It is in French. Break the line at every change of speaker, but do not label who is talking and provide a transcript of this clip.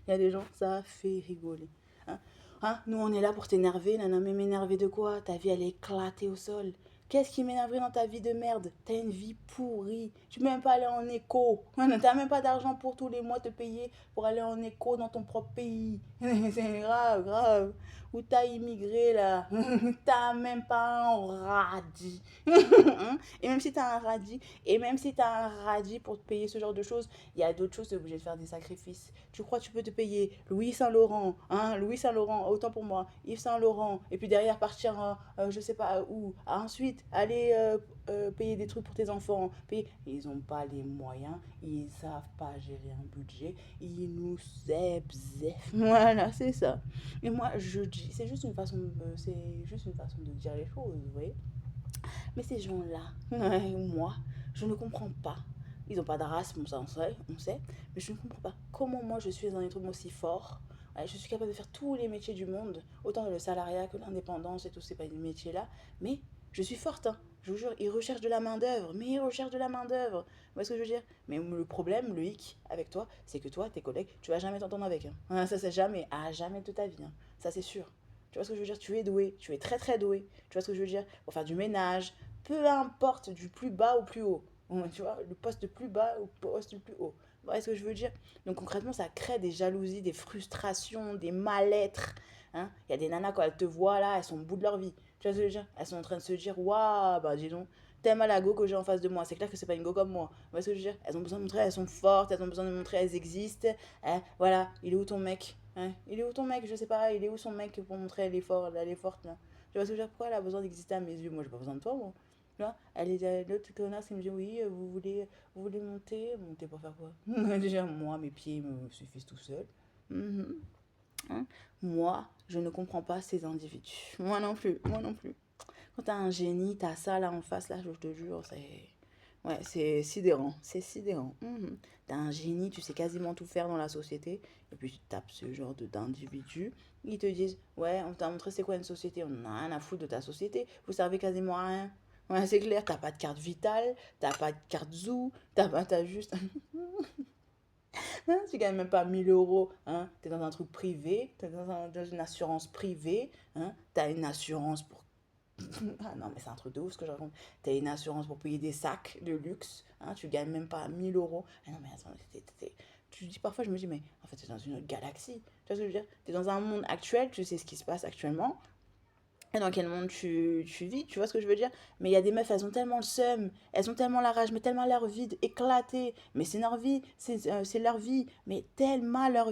Il y a des gens, ça fait rigoler. Hein? Hein? Nous, on est là pour t'énerver, nana, mais m'énerver de quoi? Ta vie, elle est éclatée au sol. Qu'est-ce qui m'énerverait dans ta vie de merde? T'as une vie pourrie. Tu peux même pas aller en éco. T'as même pas d'argent pour tous les mois te payer pour aller en éco dans ton propre pays. C'est grave, grave. Où t'as immigré là? T'as même pas un radis. Et même si t'as un radis, et même si t'as un radis pour te payer ce genre de choses, il y a d'autres choses, t'es obligé de faire des sacrifices. Tu crois que tu peux te payer Louis Saint-Laurent, hein, Louis Saint-Laurent, autant pour moi, Yves Saint-Laurent, et puis derrière partir, je sais pas où, ensuite aller payer des trucs pour tes enfants, payer. Ils ont pas les moyens, ils savent pas gérer un budget, ils nous zèbzèfent. Voilà, c'est ça. Et moi, je dis, c'est juste une façon de dire les choses, vous voyez. Mais ces gens-là, moi, je ne comprends pas. Ils n'ont pas de race, bon, ça on sait, mais je ne comprends pas comment moi je suis dans un truc aussi fort. Ouais, je suis capable de faire tous les métiers du monde, autant le salariat que l'indépendance et tous ces métiers-là, mais je suis forte, hein. Je vous jure, ils recherchent de la main-d'œuvre, mais ils recherchent de la main-d'œuvre. Vous voyez ce que je veux dire? Mais le problème, le hic avec toi, c'est que toi, tes collègues, tu vas jamais t'entendre avec. Hein. Ça, c'est jamais, à jamais de ta vie. Hein. Ça, c'est sûr. Tu vois ce que je veux dire? Tu es doué, tu es très très doué. Tu vois ce que je veux dire? Pour faire du ménage, peu importe du plus bas au plus haut. Tu vois, le poste plus bas au poste plus haut. Vous voyez ce que je veux dire? Donc concrètement, ça crée des jalousies, des frustrations, des mal-être. Hein. Il y a des nanas, quand elles te voient là, elles sont au bout de leur vie. Tu vois ce que je veux dire? Elles sont en train de se dire, waouh, bah dis donc, t'aimes à la go que j'ai en face de moi. C'est clair que c'est pas une go comme moi. Vous voyez ce que je veux dire? Elles ont besoin de montrer, elles sont fortes, elles ont besoin de montrer, elles existent. Hein. Voilà, il est où ton mec? Hein. Il est où ton mec? Je sais pas, il est où son mec pour montrer elle est forte, elle est forte là? Tu vois ce que je veux dire? Pourquoi elle a besoin d'exister à mes yeux? Moi, j'ai pas besoin de toi, moi. Tu vois, elle est l'autre connasse qui me dit oui, vous voulez monter? Monter pour faire quoi? Déjà, moi, mes pieds me suffisent tout seuls. Mhm. Hein. Moi, je ne comprends pas ces individus. Moi non plus, moi non plus. Quand t'as un génie, t'as ça là en face, là, je te jure, c'est. Ouais, c'est sidérant, c'est sidérant. Mhm. T'as un génie, tu sais quasiment tout faire dans la société, et puis tu tapes ce genre d'individus. Ils te disent, ouais, on t'a montré c'est quoi une société, on en a rien à foutre de ta société, vous servez quasiment à rien. Ouais, c'est clair, t'as pas de carte vitale, t'as pas de carte zoo, t'as juste. Tu gagnes même pas 1 000 euros, hein. T'es dans un truc privé, t'es dans une assurance privée, hein. T'as une assurance pour ah non, mais c'est un truc de ouf ce que je raconte. T'as une assurance pour payer des sacs de luxe. Hein, tu gagnes même pas 1 000 euros. Ah non, mais attends, tu dis parfois, je me dis, mais en fait, t'es dans une autre galaxie. Tu vois ce que je veux dire? T'es dans un monde actuel, tu sais ce qui se passe actuellement. Et dans quel monde tu vis, tu vois ce que je veux dire? Mais il y a des meufs, elles ont tellement le seum, elles ont tellement la rage, mais tellement leur vie éclatée. Mais c'est leur vie, c'est leur vie, mais tellement leur